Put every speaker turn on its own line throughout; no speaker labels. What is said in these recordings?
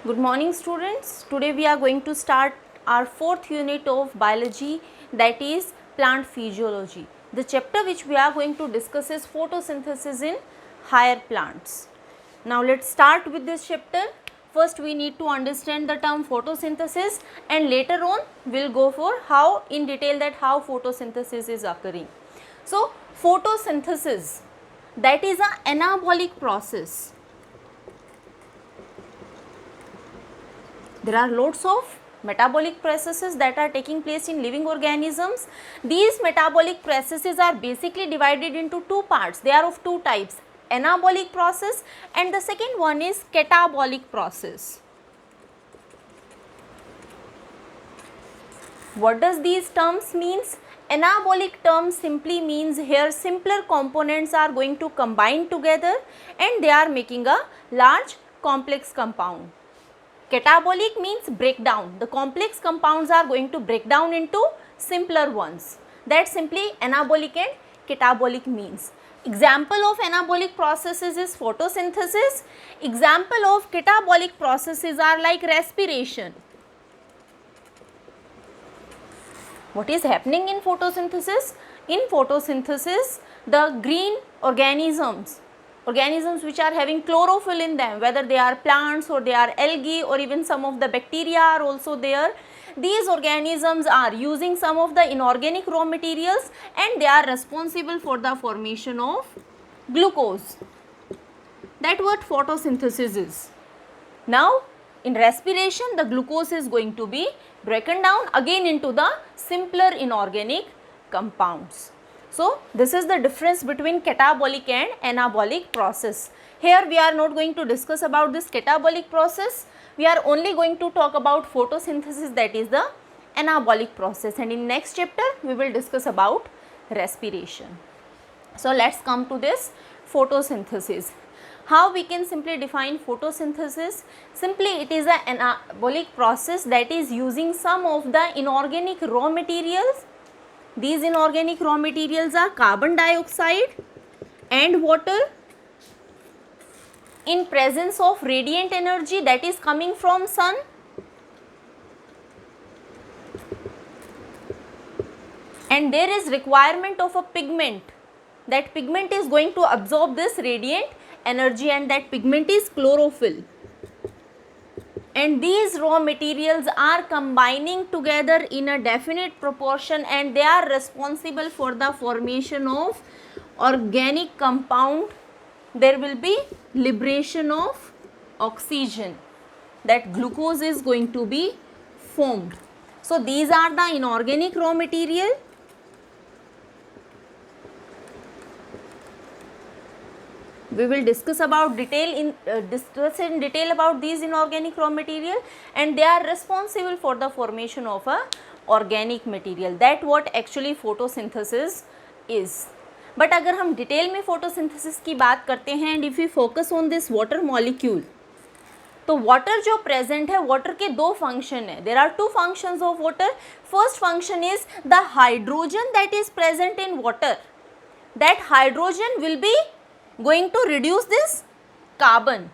Good morning students. Today we are going to start our fourth unit of biology, that is plant physiology. The chapter which we are going to discuss is photosynthesis in higher plants. Now let's start with this chapter. First we need to understand the term photosynthesis, and later on we will go for how in detail that how photosynthesis is occurring. So photosynthesis, that is an anabolic process. There are lots of metabolic processes that are taking place in living organisms. These metabolic processes are basically divided into two parts. They are of two types, anabolic process and the second one is catabolic process. What does these terms means? Anabolic term simply means here simpler components are going to combine together and they are making a large complex compound. Catabolic means breakdown. The complex compounds are going to break down into simpler ones. That simply anabolic and catabolic means. Example of anabolic processes is photosynthesis. Example of catabolic processes are like respiration. What is happening in photosynthesis? In photosynthesis, the green organisms which are having chlorophyll in them, whether they are plants or they are algae or even some of the bacteria are also there. These organisms are using some of the inorganic raw materials and they are responsible for the formation of glucose. That what photosynthesis is. Now in respiration the glucose is going to be broken down again into the simpler inorganic compounds. So this is the difference between catabolic and anabolic process. Here we are not going to discuss about this catabolic process. We are only going to talk about photosynthesis, that is the anabolic process, and in next chapter we will discuss about respiration. So let's come to this photosynthesis. How we can simply define photosynthesis? Simply it is an anabolic process that is using some of the inorganic raw materials. These inorganic raw materials are carbon dioxide and water in presence of radiant energy that is coming from sun. And there is requirement of a pigment. That pigment is going to absorb this radiant energy and that pigment is chlorophyll. And these raw materials are combining together in a definite proportion and they are responsible for the formation of organic compound. There will be liberation of oxygen. That glucose is going to be formed. So these are the inorganic raw material. We will discuss in detail about these inorganic raw material and they are responsible for the formation of a organic material. That what actually photosynthesis is. But अगर हम detail में photosynthesis की बात करते हैं and if we focus on this water molecule, तो water जो present है, water के दो function है. There are two functions of water. First function is the hydrogen that is present in water. That hydrogen will be going to reduce this carbon.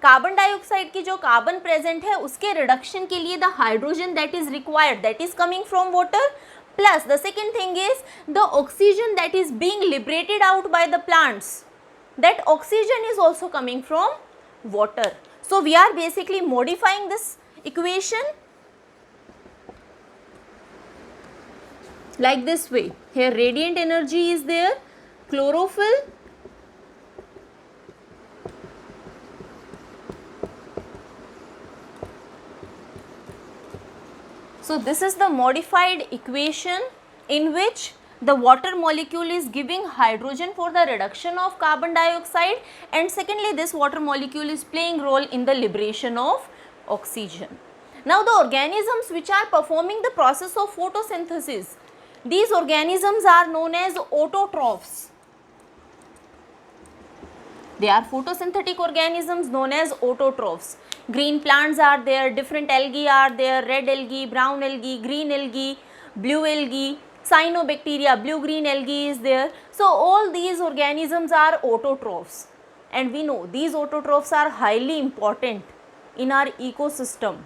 Carbon dioxide की जो carbon present है उसके reduction के लिए the hydrogen that is required that is coming from water. Plus the second thing is the oxygen that is being liberated out by the plants. That oxygen is also coming from water. So we are basically modifying this equation like this way. Here radiant energy is there, chlorophyll, so this is the modified equation in which the water molecule is giving hydrogen for the reduction of carbon dioxide and secondly this water molecule is playing role in the liberation of oxygen. Now the organisms which are performing the process of photosynthesis, these organisms are known as autotrophs. They are photosynthetic organisms known as autotrophs. Green plants are there, different algae are there, red algae, brown algae, green algae, blue algae, cyanobacteria, blue-green algae is there. So all these organisms are autotrophs and we know these autotrophs are highly important in our ecosystem,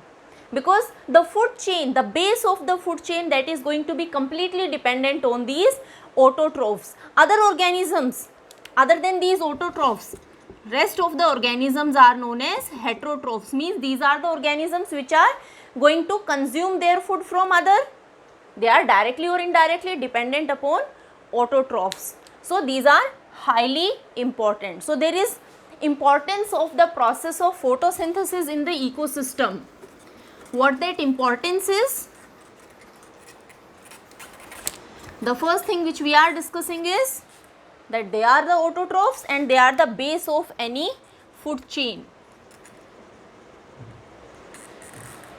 because the food chain, the base of the food chain, that is going to be completely dependent on these autotrophs. Other organisms other than these autotrophs, rest of the organisms are known as heterotrophs, means these are the organisms which are going to consume their food from other. They are directly or indirectly dependent upon autotrophs. So these are highly important. So there is importance of the process of photosynthesis in the ecosystem. What that importance is? The first thing which we are discussing is that they are the autotrophs and they are the base of any food chain.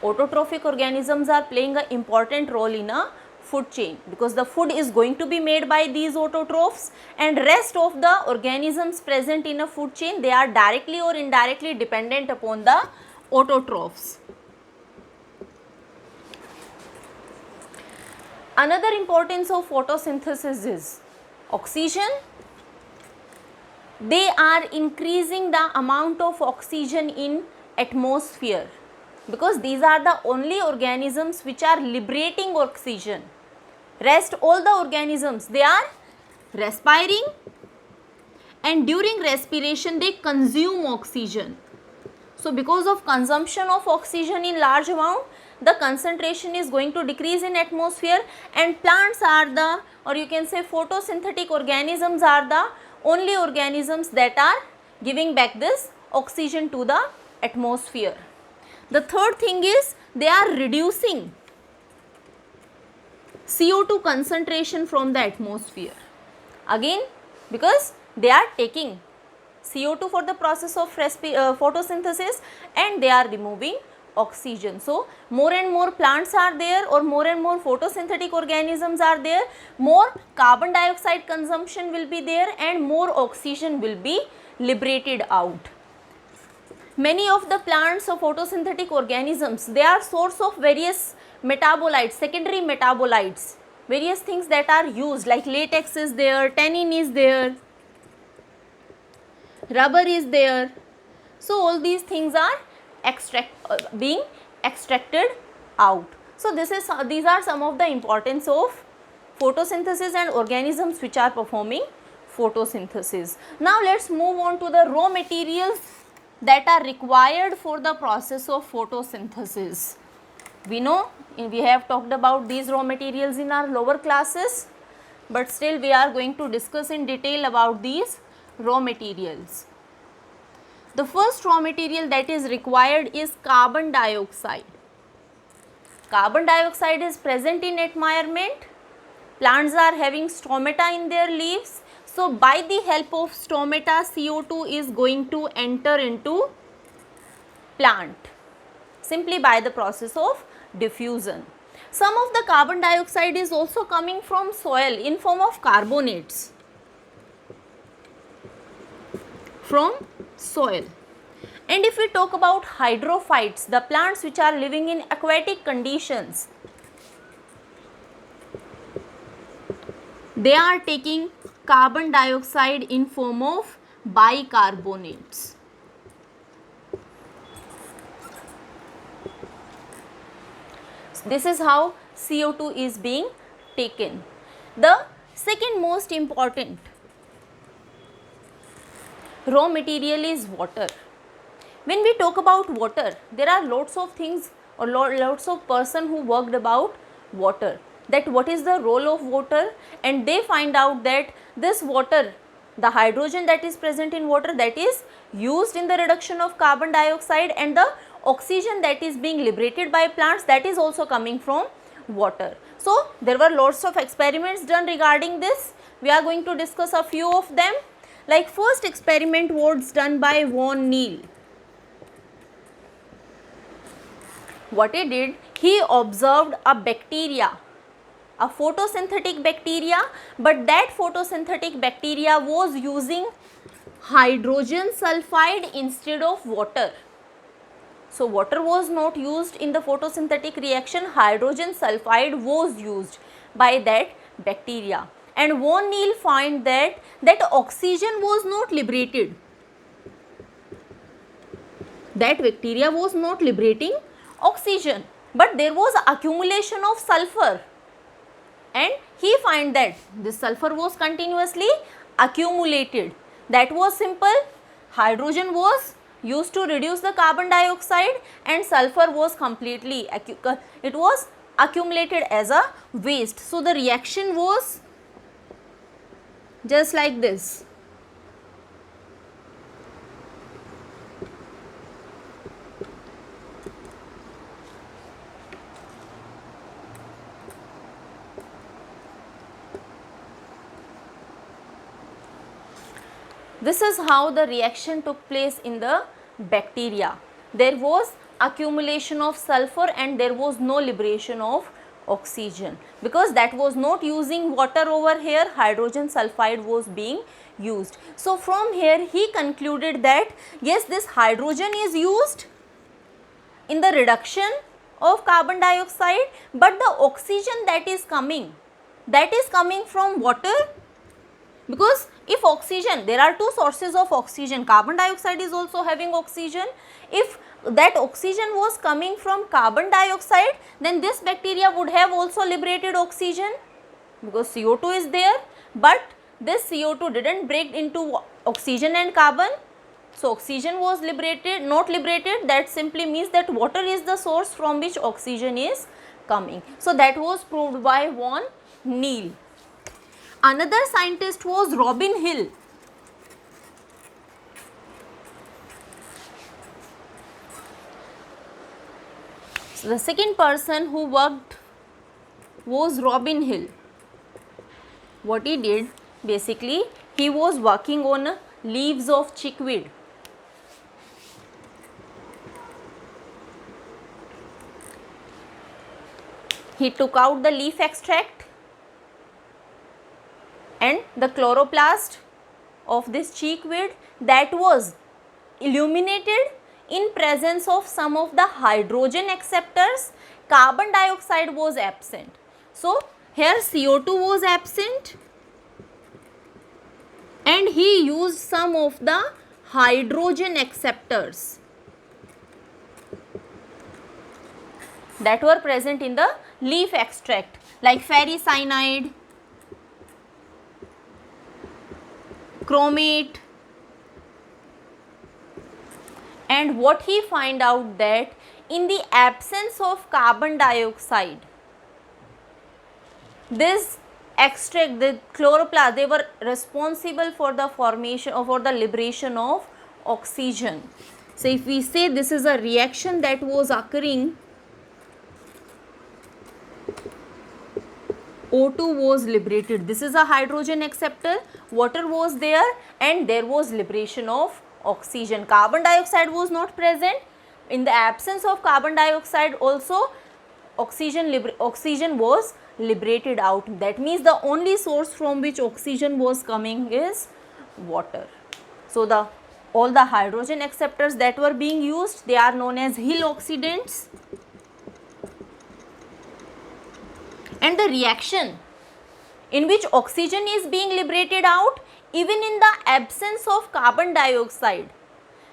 Autotrophic organisms are playing an important role in a food chain, because the food is going to be made by these autotrophs, and rest of the organisms present in a food chain, they are directly or indirectly dependent upon the autotrophs. Another importance of photosynthesis is oxygen. They are increasing the amount of oxygen in atmosphere, because these are the only organisms which are liberating oxygen. Rest all the organisms, they are respiring, and during respiration they consume oxygen. So because of consumption of oxygen in large amount, the concentration is going to decrease in atmosphere, and plants are the, or you can say photosynthetic organisms are the only organisms that are giving back this oxygen to the atmosphere. The third thing is they are reducing CO2 concentration from the atmosphere. Again, because they are taking CO2 for the process of photosynthesis and they are removing oxygen. So more and more plants are there, or more and more photosynthetic organisms are there, more carbon dioxide consumption will be there and more oxygen will be liberated out. Many of the plants of photosynthetic organisms, they are source of various metabolites, secondary metabolites, various things that are used, like latex is there, tannin is there, rubber is there. So all these things are being extracted out. So these are some of the importance of photosynthesis and organisms which are performing photosynthesis. Now let's move on to the raw materials that are required for the process of photosynthesis. We know we have talked about these raw materials in our lower classes, but still we are going to discuss in detail about these raw materials. The first raw material that is required is carbon dioxide. Carbon dioxide is present in environment. Plants are having stomata in their leaves. So by the help of stomata, CO2 is going to enter into plant simply by the process of diffusion. Some of the carbon dioxide is also coming from soil in form of carbonates from soil. And if we talk about hydrophytes, the plants which are living in aquatic conditions, they are taking carbon dioxide in form of bicarbonates. This is how CO2 is being taken. The second most important raw material is water. When we talk about water, there are lots of things or lots of person who worked about water, that what is the role of water, and they find out that this water, the hydrogen that is present in water, that is used in the reduction of carbon dioxide, and the oxygen that is being liberated by plants, that is also coming from water. So there were lots of experiments done regarding this. We are going to discuss a few of them. Like first experiment was done by von Neil. What he did, he observed a bacteria, a photosynthetic bacteria, but that photosynthetic bacteria was using hydrogen sulfide instead of water. So water was not used in the photosynthetic reaction, hydrogen sulfide was used by that bacteria. And von Neil found that oxygen was not liberated. that bacteria was not liberating oxygen, but there was accumulation of sulfur, and he find that this sulfur was continuously accumulated. That was simple. Hydrogen was used to reduce the carbon dioxide and sulfur was completely it was accumulated as a waste. So the reaction was just like this. This is how the reaction took place in the bacteria. There was accumulation of sulfur and there was no liberation of oxygen, because that was not using water over here, hydrogen sulfide was being used. So from here he concluded that yes, this hydrogen is used in the reduction of carbon dioxide, but the oxygen that is coming from water, because if oxygen, there are two sources of oxygen, carbon dioxide is also having oxygen. If that oxygen was coming from carbon dioxide, then this bacteria would have also liberated oxygen, because CO2 is there, but this CO2 didn't break into oxygen and carbon. So oxygen was liberated, not liberated. That simply means that water is the source from which oxygen is coming. So that was proved by von Neil. Another scientist was Robin Hill. So the second person who worked was Robin Hill. What he did, basically he was working on leaves of chickweed. He took out the leaf extract and the chloroplast of this chickweed that was illuminated in presence of some of the hydrogen acceptors. Carbon dioxide was absent. So here CO2 was absent and he used some of the hydrogen acceptors that were present in the leaf extract, like ferricyanide, chromate. And what he find out that in the absence of carbon dioxide, this extract, the chloroplast, they were responsible for the formation or for the liberation of oxygen. So if we say this is a reaction that was occurring, O2 was liberated. This is a hydrogen acceptor, water was there and there was liberation of oxygen. Carbon dioxide was not present. In the absence of carbon dioxide also oxygen was liberated out. That means the only source from which oxygen was coming is water. So all the hydrogen acceptors that were being used, they are known as Hill oxidants. And the reaction in which oxygen is being liberated out even in the absence of carbon dioxide,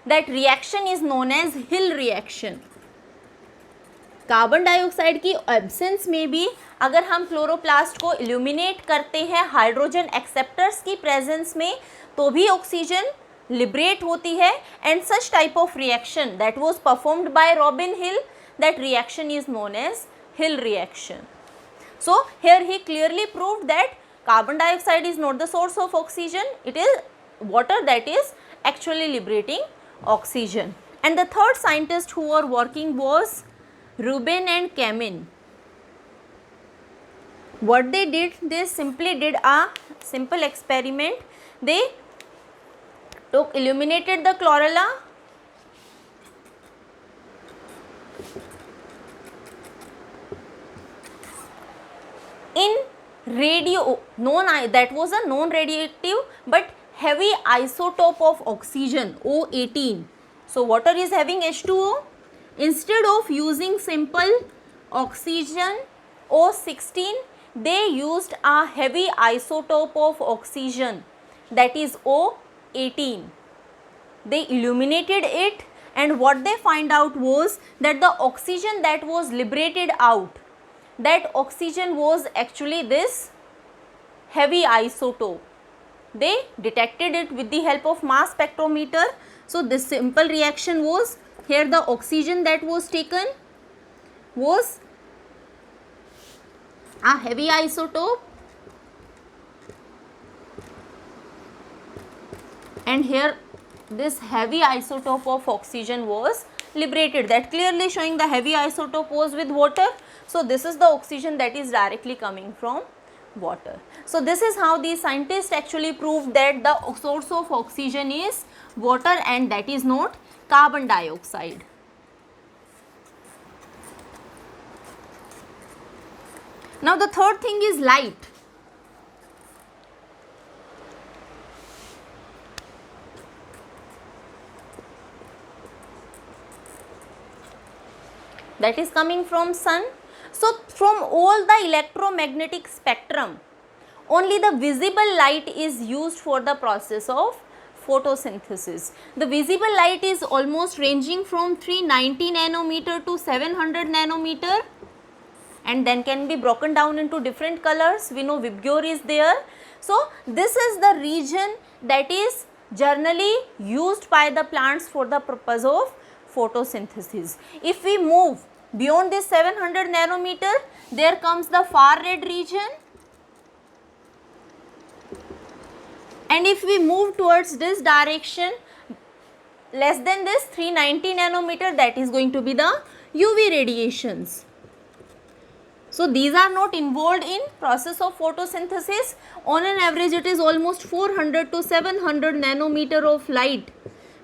that reaction is known as Hill reaction. Carbon dioxide की absence में भी अगर हम chloroplast को illuminate करते हैं hydrogen acceptors की presence में, तो भी ऑक्सीजन लिबरेट होती है. And such type of reaction that was performed by Robin Hill, that reaction is known as Hill reaction. So here he clearly proved that carbon dioxide is not the source of oxygen, it is water that is actually liberating oxygen. And the third scientist who were working was Rubin and Kamin. What they did, they simply did a simple experiment. They illuminated the chlorella, in that was a non-radioactive but heavy isotope of oxygen, O18. So water is having H2O. Instead of using simple oxygen O16, they used a heavy isotope of oxygen, that is O18. They illuminated it and what they find out was that the oxygen that was liberated out, that oxygen was actually this heavy isotope. They detected it with the help of mass spectrometer. So this simple reaction was, here the oxygen that was taken was a heavy isotope, and here this heavy isotope of oxygen was liberated, that clearly showing the heavy isotope was with water. So this is the oxygen that is directly coming from water. So this is how the scientists actually proved that the source of oxygen is water, and that is not carbon dioxide. Now the third thing is light. That is coming from sun. So from all the electromagnetic spectrum, only the visible light is used for the process of photosynthesis. The visible light is almost ranging from 390 nanometer to 700 nanometer, and then can be broken down into different colors. We know VIBGYOR is there. So this is the region that is generally used by the plants for the purpose of photosynthesis. If we move beyond this 700 nanometer, there comes the far red region, and if we move towards this direction, less than this 390 nanometer, that is going to be the UV radiations. So these are not involved in process of photosynthesis. On an average, it is almost 400 to 700 nanometer of light,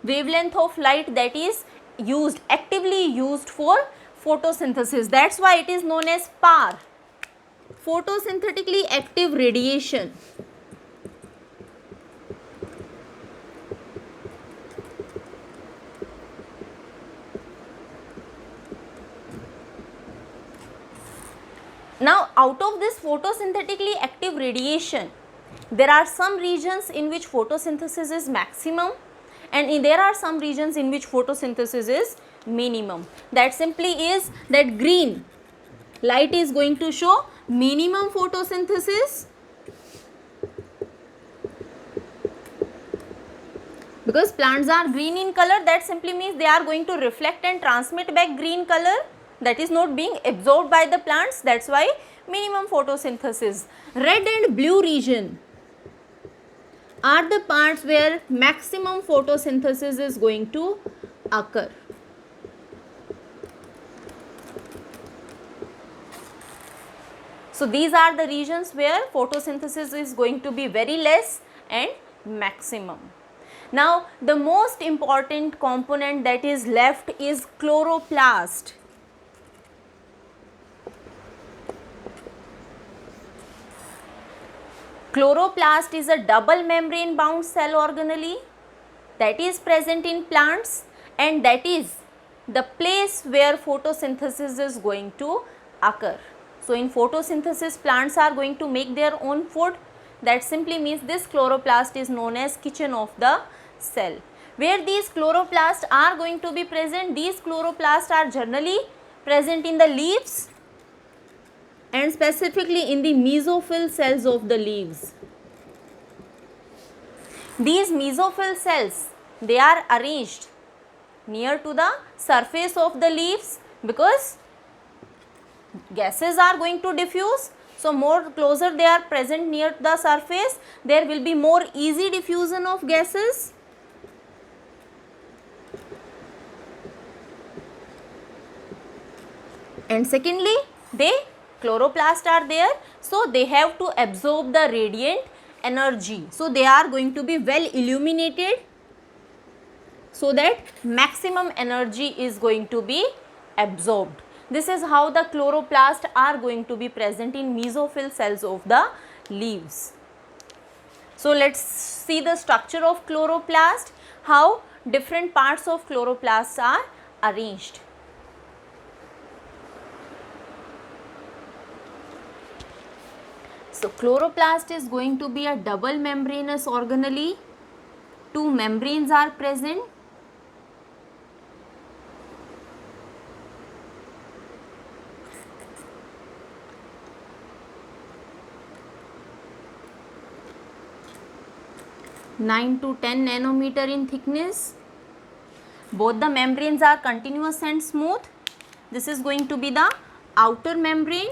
wavelength of light, that is used, actively used for photosynthesis. That's why it is known as PAR, photosynthetically active radiation. Now out of this photosynthetically active radiation, there are some regions in which photosynthesis is maximum, and there are some regions in which photosynthesis is minimum. That simply is that green light is going to show minimum photosynthesis, because plants are green in color, that simply means they are going to reflect and transmit back green color, that is not being absorbed by the plants. That's why minimum photosynthesis. Red and blue region are the parts where maximum photosynthesis is going to occur. So these are the regions where photosynthesis is going to be very less and maximum. Now the most important component that is left is chloroplast. Chloroplast is a double membrane bound cell organelle that is present in plants, and that is the place where photosynthesis is going to occur. So in photosynthesis, plants are going to make their own food. That simply means this chloroplast is known as kitchen of the cell. Where these chloroplasts are going to be present? These chloroplasts are generally present in the leaves, and specifically in the mesophyll cells of the leaves. These mesophyll cells, they are arranged near to the surface of the leaves, because gases are going to diffuse. So more closer they are present near the surface, there will be more easy diffusion of gases. And secondly, chloroplasts are there, so they have to absorb the radiant energy. So they are going to be well illuminated, so that maximum energy is going to be absorbed. This is how the chloroplasts are going to be present in mesophyll cells of the leaves. So let's see the structure of chloroplast, how different parts of chloroplasts are arranged. So chloroplast is going to be a double membranous organelle. Two membranes are present. 9 to 10 nanometer in thickness. Both the membranes are continuous and smooth. This is going to be the outer membrane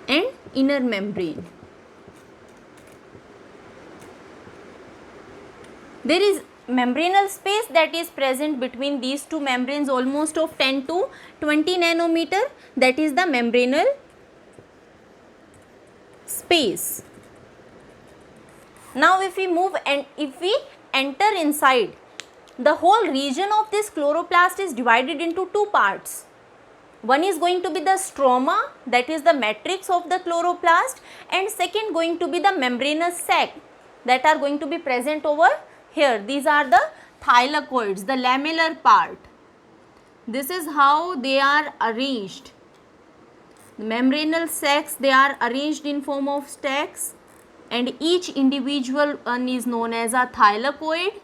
and inner membrane. There is membranal space that is present between these two membranes almost of 10 to 20 nanometer, that is the membranal space. Now if we move and if we enter inside, the whole region of this chloroplast is divided into two parts. One is going to be the stroma, that is the matrix of the chloroplast, and second going to be the membranous sac that are going to be present over here. These are the thylakoids, the lamellar part. This is how they are arranged. The membranal sacs, they are arranged in form of stacks, and each individual one is known as a thylakoid.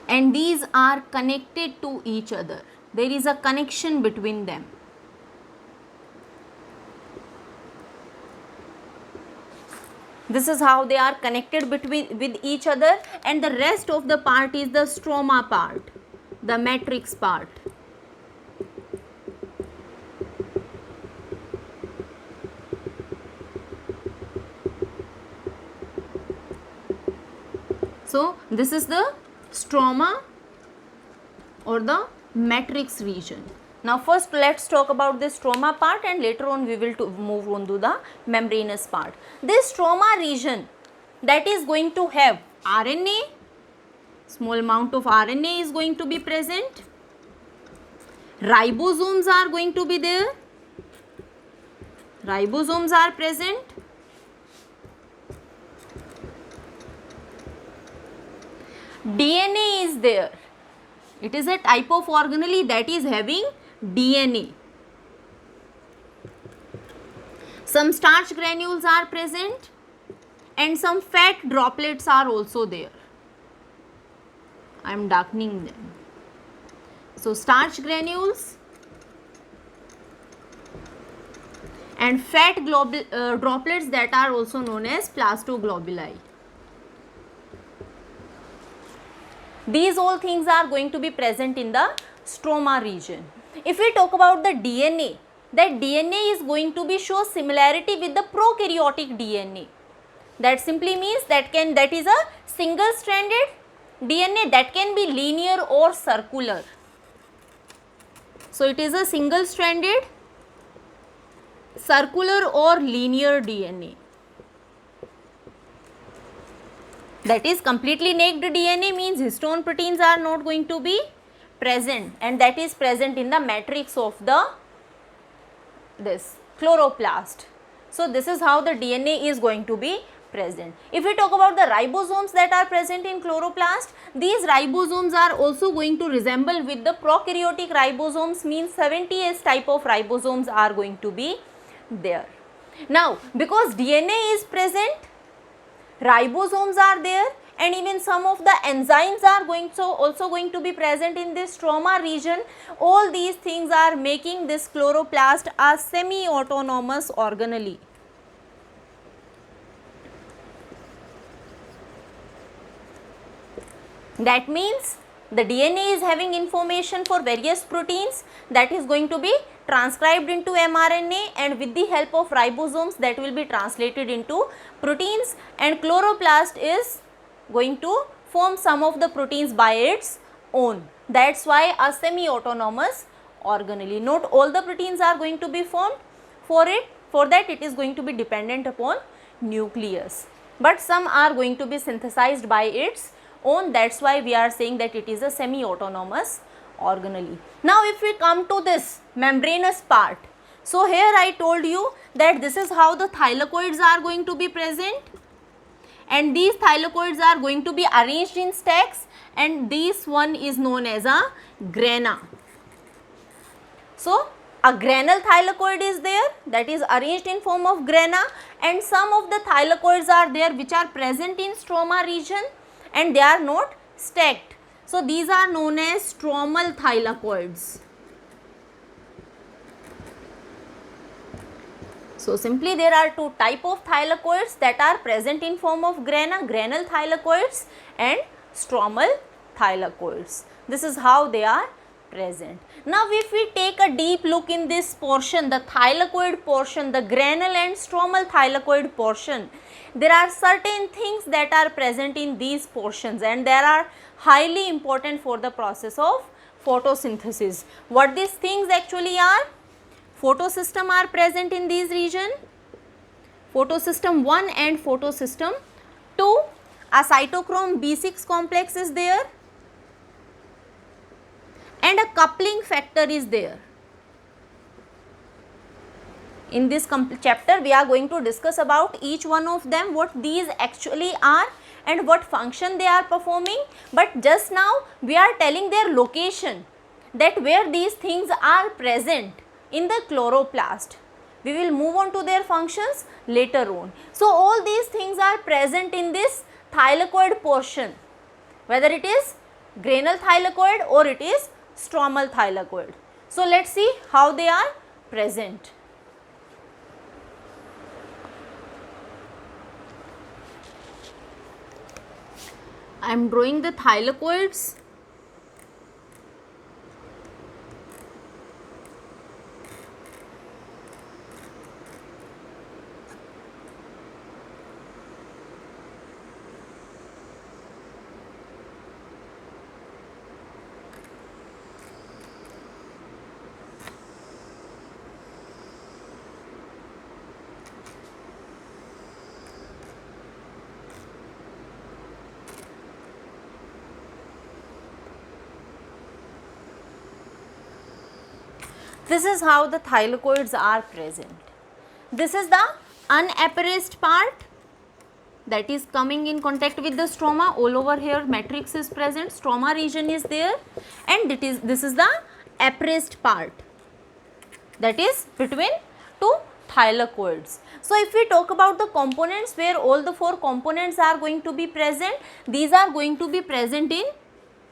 And these are connected to each other. There is a connection between them. This is how they are connected with each other, and the rest of the part is the stroma part, the matrix part. So this is the stroma or the matrix region. Now first let's talk about the stroma part, and later on we will move on to the membranous part. This stroma region, that is going to have RNA, small amount of RNA is going to be present. Ribosomes are going to be there. Ribosomes are present. DNA is there. It is a type of organelle that is having DNA. Some starch granules are present, and some fat droplets are also there. I am darkening them. So starch granules and fat droplets that are also known as plastoglobuli. These all things are going to be present in the stroma region. If we talk about the DNA, that DNA is going to be show similarity with the prokaryotic DNA. That simply means that is a single stranded DNA that can be linear or circular. So it is a single stranded, circular or linear DNA. That is completely naked DNA means histone proteins are not going to be present, and that is present in the matrix of this chloroplast. So this is how the DNA is going to be present. If we talk about the ribosomes that are present in chloroplast, these ribosomes are also going to resemble with the prokaryotic ribosomes, means 70S type of ribosomes are going to be there. Now because DNA is present, ribosomes are there, and even some of the enzymes are also going to be present in this stroma region. All these things are making this chloroplast a semi-autonomous organelle. That means the DNA is having information for various proteins that is going to be transcribed into mRNA, and with the help of ribosomes that will be translated into proteins, and chloroplast is going to form some of the proteins by its own. That's why a semi-autonomous organelle. Not all the proteins are going to be formed. For that it is going to be dependent upon nucleus, but some are going to be synthesized by its own. That's why we are saying that it is a semi-autonomous organelle. Now if we come to this membranous part, so here I told you that this is how the thylakoids are going to be present, and these thylakoids are going to be arranged in stacks, and this one is known as a grana. So a granule thylakoid is there, that is arranged in form of grana, and some of the thylakoids are there which are present in stroma region and they are not stacked. So these are known as stromal thylakoids. So simply there are two type of thylakoids that are present in form of grana, granule thylakoids and stromal thylakoids. This is how they are present. Now if we take a deep look in this portion, the thylakoid portion, the granule and stromal thylakoid portion, there are certain things that are present in these portions and they are highly important for the process of photosynthesis. What these things actually are? Photosystem are present in these region, photosystem 1 and photosystem 2, a cytochrome B6 complex is there and a coupling factor is there. In this chapter we are going to discuss about each one of them, what these actually are and what function they are performing, but just now we are telling their location, that where these things are present in the chloroplast. We will move on to their functions later on. So all these things are present in this thylakoid portion, whether it is granule thylakoid or it is stromal thylakoid. So let's see how they are present. I am drawing the thylakoids. This is how the thylakoids are present. This is the unappareized part that is coming in contact with the stroma. All over here matrix is present, stroma region is there, and this is the appraised part that is between two thylakoids. So if we talk about the components where all the four components are going to be present, these are going to be present in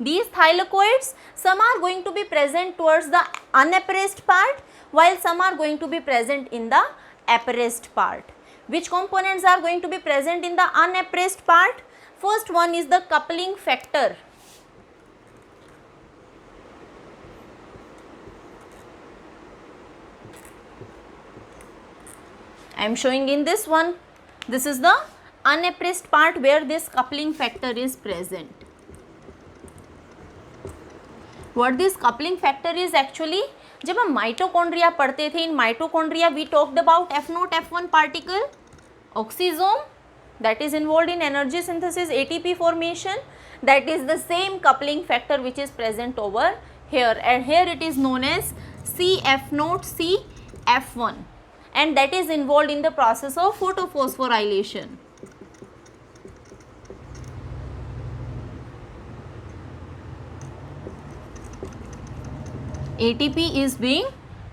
these thylakoids. Some are going to be present towards the unappraised part, while some are going to be present in the appraised part. Which components are going to be present in the unappraised part? First one is the coupling factor. I am showing in this one. This is the unappraised part where this coupling factor is present. What this coupling factor is actually, जब हम mitochondria पढ़ते थे, in mitochondria we talked about F0 F1 particle, oxysome that is involved in energy synthesis, ATP formation, that is the same coupling factor which is present over here, and here it is known as CF0 CF1, and that is involved in the process of photophosphorylation. ATP is being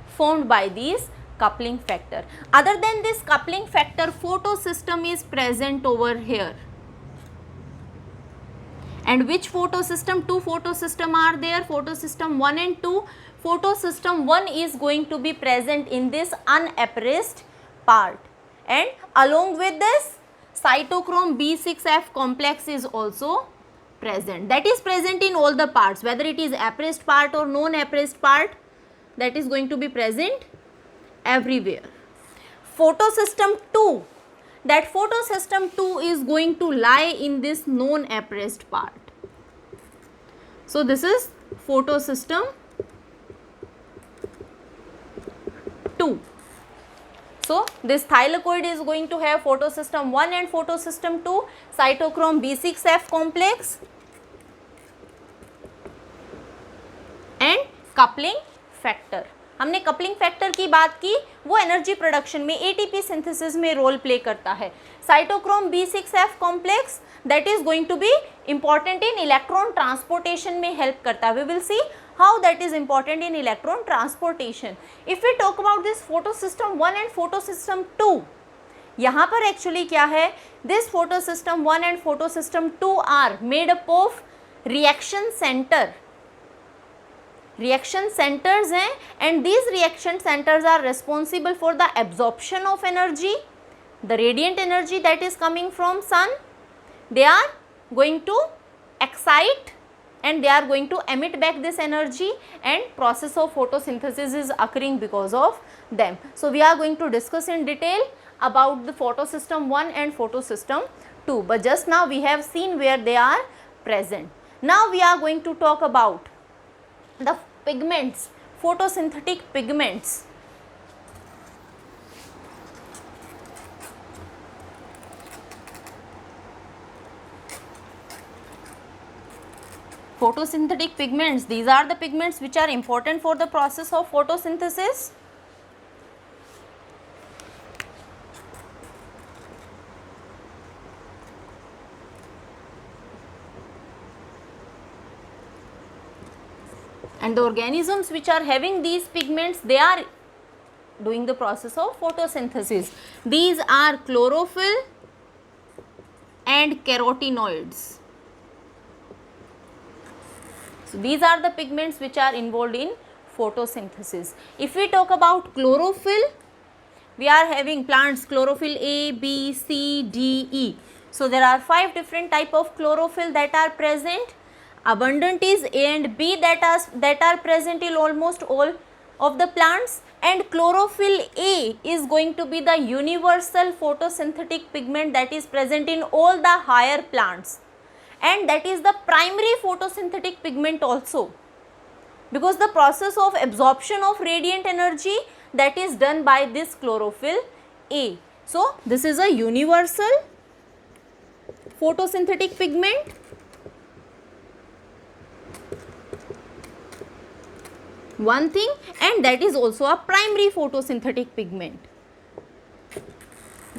formed by these coupling factor. Other than this coupling factor, photosystem is present over here. And which photosystem? Two photosystem are there, photosystem 1 and 2. Photosystem 1 is going to be present in this unappraised part, and along with this cytochrome B6F complex is also present. That is present in all the parts, whether it is appraised part or non-appraised part, that is going to be present everywhere. Photosystem 2, that photosystem 2 is going to lie in this non-appraised part. So this is photosystem 2. So this thylakoid is going to have photosystem 1 and photosystem 2, cytochrome B6F complex and coupling factor. हमने coupling factor की बात की, वो energy production में ATP synthesis में role play करता है. Cytochrome B6F complex that is going to be important in electron transportation में हेल्प करता है. We will see How that is important in electron transportation? If we talk about this photosystem 1 and photosystem 2, यहाँ पर actually क्या है, this photosystem 1 and photosystem 2 are made up of reaction center. Reaction centers हैं, and these reaction centers are responsible for the absorption of energy, the radiant energy that is coming from sun. They are going to excite and they are going to emit back this energy, and process of photosynthesis is occurring because of them. So we are going to discuss in detail about the photosystem 1 and photosystem 2, but just now we have seen where they are present. Now we are going to talk about the pigments, photosynthetic pigments. Photosynthetic pigments, these are the pigments which are important for the process of photosynthesis. And the organisms which are having these pigments, they are doing the process of photosynthesis. These are chlorophyll and carotenoids. So these are the pigments which are involved in photosynthesis. If we talk about chlorophyll, we are having plants chlorophyll A, B, C, D, E. So there are 5 different type of chlorophyll that are present. Abundant is A and B that are present in almost all of the plants, and chlorophyll A is going to be the universal photosynthetic pigment that is present in all the higher plants, and that is the primary photosynthetic pigment also, because the process of absorption of radiant energy that is done by this chlorophyll A. So this is a universal photosynthetic pigment. One thing, and that is also a primary photosynthetic pigment,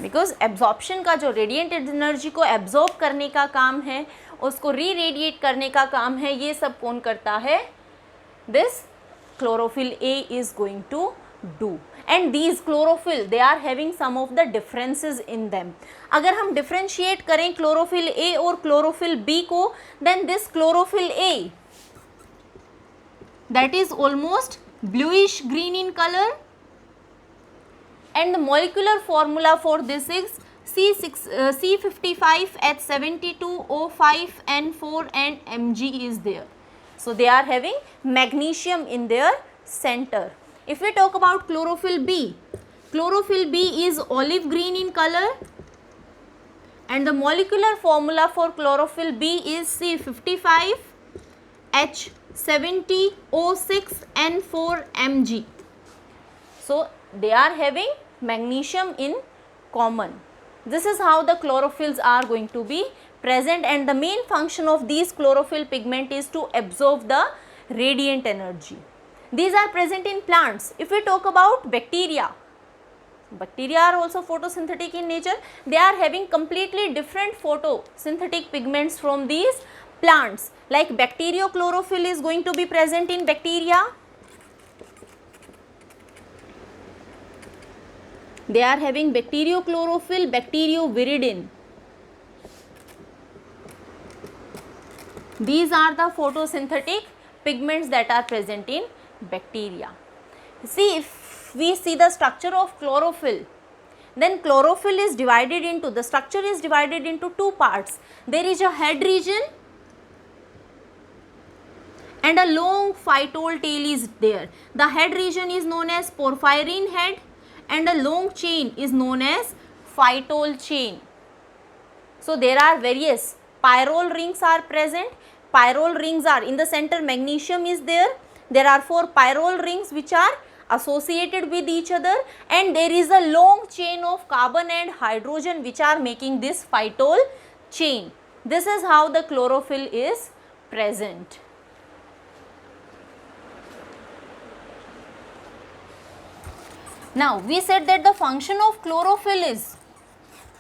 because absorption का जो radiant energy को absorb करने का काम है, उसको re-radiate करने का काम है, ये सब कौन करता है? This chlorophyll A is going to do. And these chlorophyll, they are having some of the differences in them. अगर हम differentiate करें chlorophyll A और chlorophyll B को, then this chlorophyll A, that is almost bluish green in color, and the molecular formula for this is C55H72O5N4 and Mg is there. So they are having magnesium in their center. If we talk about chlorophyll B is olive green in color, and the molecular formula for chlorophyll B is C55H70O6N4 Mg. So they are having magnesium in common. This is how the chlorophylls are going to be present, and the main function of these chlorophyll pigment is to absorb the radiant energy. These are present in plants. If we talk about bacteria, bacteria are also photosynthetic in nature. They are having completely different photosynthetic pigments from these plants. Like bacteriochlorophyll is going to be present in bacteria. They are having bacteriochlorophyll, bacterioviridin. These are the photosynthetic pigments that are present in bacteria. See, if we see the structure of chlorophyll, then chlorophyll is divided into, the structure is divided into 2 parts. There is a head region and a long phytol tail is there. The head region is known as porphyrin head, and a long chain is known as phytol chain. So there are various pyrrole rings are present. Pyrrole rings are in the center, magnesium is there. There are 4 pyrrole rings which are associated with each other, and there is a long chain of carbon and hydrogen which are making this phytol chain. This is how the chlorophyll is present. Now we said that the function of chlorophyll is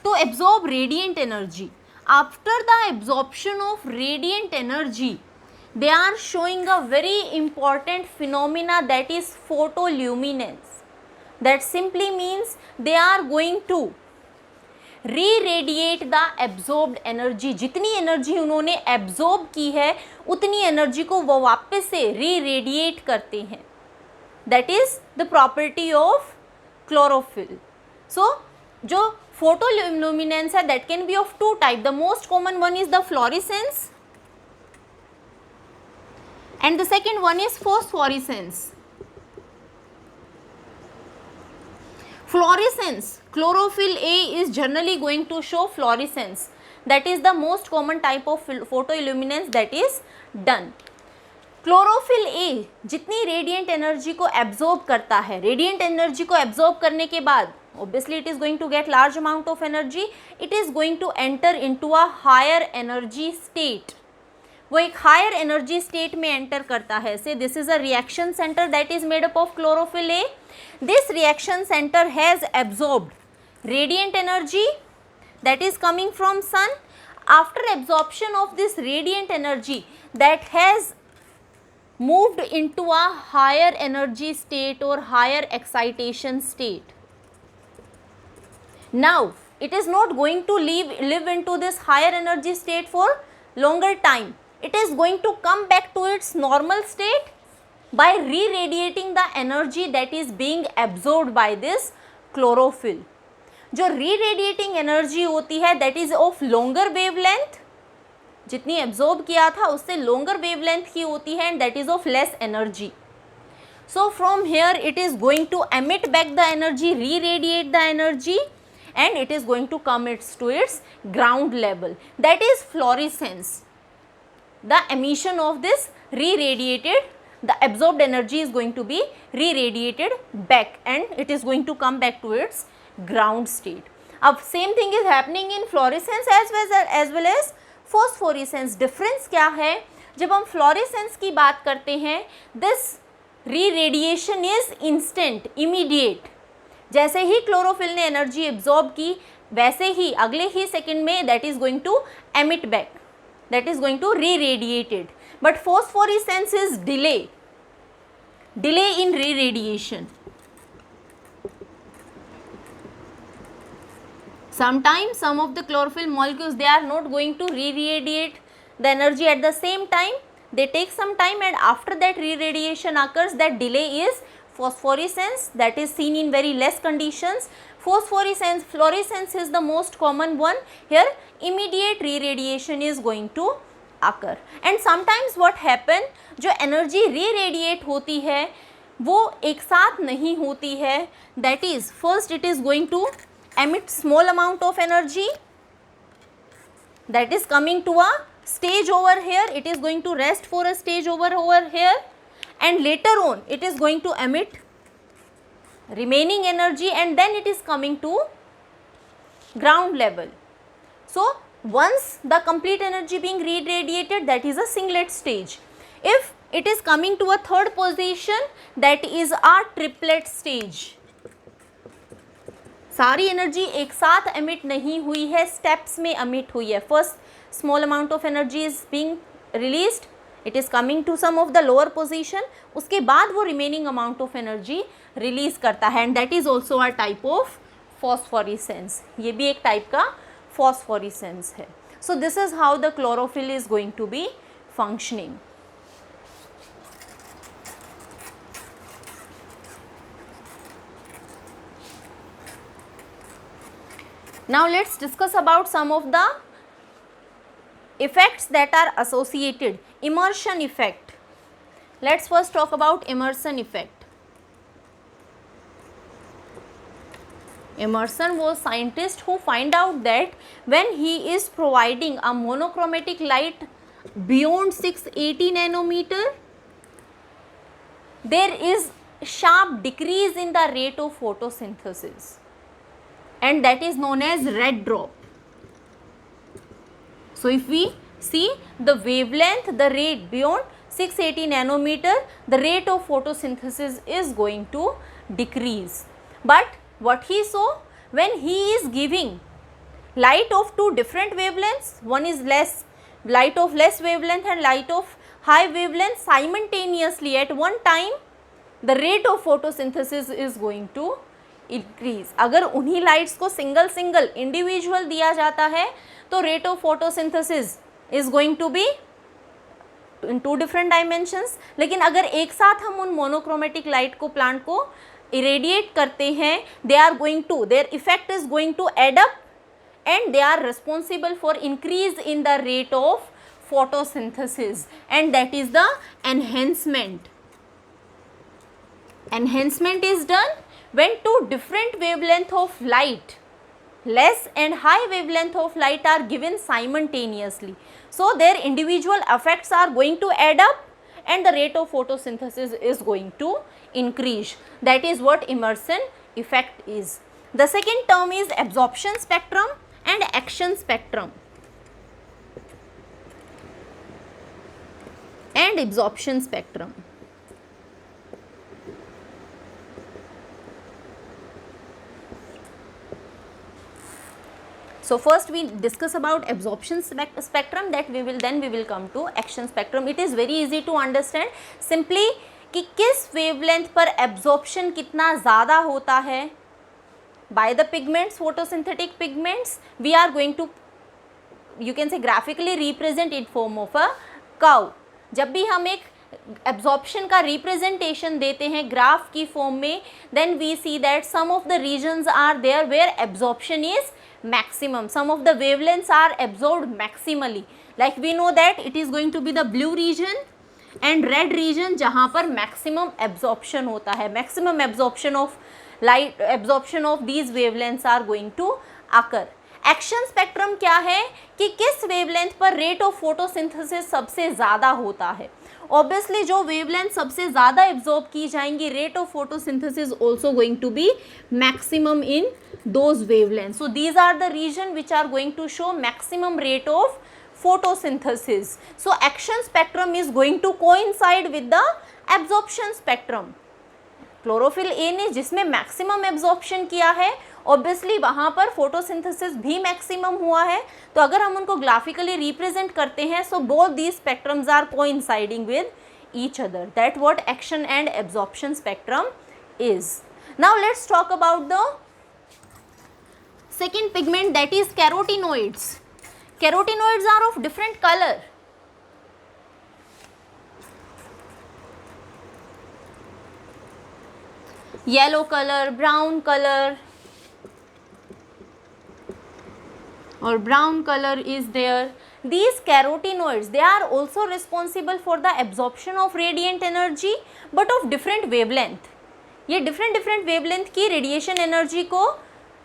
to absorb radiant energy. After the absorption of radiant energy, they are showing a very important phenomena, that is photoluminescence. That simply means they are going to reradiate the absorbed energy. जितनी energy उन्होंने absorb की है उतनी energy को वो वापस से reradiate करते हैं. That is the property of chlorophyll. So जो फोटोल्यूमिनेंस है that can be of two type. The most common one is the fluorescence and the second one is phosphorescence. Fluorescence, chlorophyll A is generally going to show fluorescence. That is the most common type of photoilluminance that is done. Chlorophyll A जितनी radiant energy को absorb करता है, radiant energy को absorb करने के बाद obviously it is going to get large amount of energy. It is going to enter into a higher energy state. वो एक हायर एनर्जी स्टेट में एंटर करता है. So this is a reaction centre that is made up of chlorophyll A. This reaction centre has absorbed radiant energy that is coming from sun. After absorption of this radiant energy that has moved into a higher energy state or higher excitation state. Now it is not going to live into this higher energy state for longer time. It is going to come back to its normal state by re-radiating the energy that is being absorbed by this chlorophyll. जो re-radiating energy होती है that is of longer wavelength, जितनी absorb किया था उससे longer wavelength की होती है and that is of less energy. So from here it is going to emit back the energy, re-radiate the energy and it is going to come to its ground level. That is fluorescence. The emission of this re-radiated, the absorbed energy is going to be re-radiated back and it is going to come back to its ground state. अब same thing is happening in fluorescence as well as phosphorescence. difference क्या है? जब हम fluorescence की बात करते हैं this re-radiation is instant, immediate. जैसे ही क्लोरोफिल ने एनर्जी एब्जॉर्ब की वैसे ही अगले ही सेकंड में that is going to emit back, that is going to re-radiate it. But phosphorescence is delay in re-radiation. Sometimes some of the chlorophyll molecules, they are not going to re-radiate the energy at the same time. They take some time and after that re-radiation occurs. That delay is phosphorescence, that is seen in very less conditions. Fluorescence is the most common one. Here immediate re-radiation is going to occur. And sometimes what happen, जो energy re-radiate होती है वो एक साथ नहीं होती है. That is, first it is going to emit small amount of energy that is coming to a stage over here. It is going to rest for a stage over here and later on it is going to emit remaining energy and then it is coming to ground level. So once the complete energy being re-radiated, that is a singlet stage. If it is coming to a third position, that is a triplet stage. सारी energy एक साथ emit नहीं हुई है, steps में emit हुई है. First small amount of energy is being released, it is coming to some of the lower position, उसके बाद वो remaining amount of energy release करता है and that is also a type of phosphorescence. ये भी एक type का phosphorescence है. So this is how the chlorophyll is going to be functioning. Now let's discuss about some of the effects that are associated. Immersion effect. Let's first talk about immersion effect. Emerson was scientist who find out that when he is providing a monochromatic light beyond 680 nanometer, there is sharp decrease in the rate of photosynthesis and that is known as red drop. So if we see the wavelength, the rate beyond 680 nanometer, the rate of photosynthesis is going to decrease. But what he saw, when he is giving light of two different wavelengths, one is light of less wavelength and light of high wavelength simultaneously at one time, the rate of photosynthesis is going to increase. अगर उन्हीं lights को single single individual दिया जाता है तो rate of photosynthesis is going to be in 2 different dimensions. लेकिन अगर एक साथ हम उन मोनोक्रोमेटिक लाइट को प्लांट को इरेडिएट करते हैं, they are going to, their effect is going to add up and they are responsible for increase in the rate of photosynthesis, and that is the enhancement. Enhancement is done when two different wavelength of light, less and high wavelength of light, are given simultaneously. So their individual effects are going to add up and the rate of photosynthesis is going to increase. That is what immersion effect is. The second term is absorption spectrum and action spectrum. And absorption spectrum. So first we discuss about absorption spectrum, that we will come to action spectrum. It is very easy to understand. Simply कि किस wavelength पर absorption कितना ज़्यादा होता है by the pigments, photosynthetic pigments, we are going to, you can say, graphically represent in form of a curve. जब भी हम एक absorption का representation देते हैं ग्राफ की form में, then we see that some of the regions are there where absorption is maximum, some of the wavelengths are absorbed maximally. Like we know that it is going to be the blue region and red region जहाँ पर maximum absorption होता है, maximum absorption of light, absorption of these wavelengths are going to occur. Action spectrum क्या है कि किस wavelength पर rate of photosynthesis सबसे ज़्यादा होता है. Obviously जो wavelength सबसे ज़्यादा absorb की जाएंगी, rate of photosynthesis also going to be maximum in those wavelengths. So these are the region which are going to show maximum rate of photosynthesis. So action spectrum is going to coincide with the absorption spectrum. Chlorophyll a ने जिसमें maximum absorption किया है, obviously वहाँ पर photosynthesis भी maximum हुआ है. तो अगर हम उनको ग्राफिकली रिप्रेजेंट करते हैं, so both these spectrums are coinciding with each other. That what action and absorption spectrum is. Now let's talk about the second pigment, that is carotenoids. Carotenoids are of different colour. Yellow color, brown color, or brown color is there. These carotenoids, they are also responsible for the absorption of radiant energy, but of different wavelength. ये different wavelength की radiation energy को,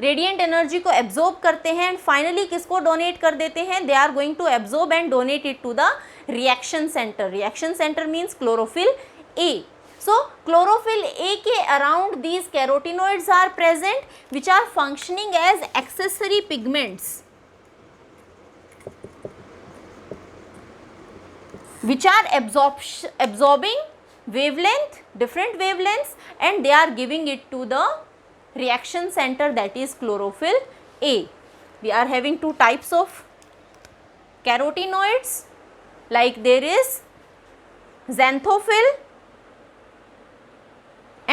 radiant energy को absorb करते हैं and finally किसको donate कर देते हैं? They are going to absorb and donate it to the reaction center. Reaction center means chlorophyll A. So chlorophyll A के around these carotenoids are present, which are functioning as accessory pigments, which are absorbing wavelength, different wavelengths, and they are giving it to the reaction center, that is chlorophyll A. We are having two types of carotenoids, like there is xanthophyll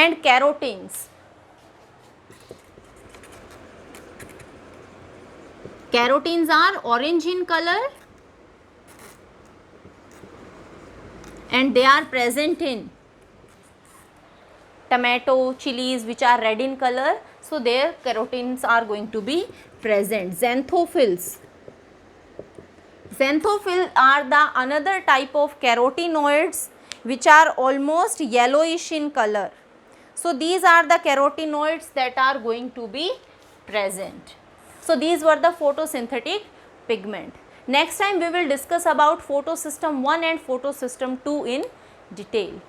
and carotenes. Carotenes are orange in color and they are present in tomato, chilies, which are red in color. So their carotenes are going to be present. Xanthophylls. Xanthophylls are the another type of carotenoids which are almost yellowish in color. So these are the carotenoids that are going to be present. So these were the photosynthetic pigment. Next time we will discuss about photosystem 1 and photosystem 2 in detail.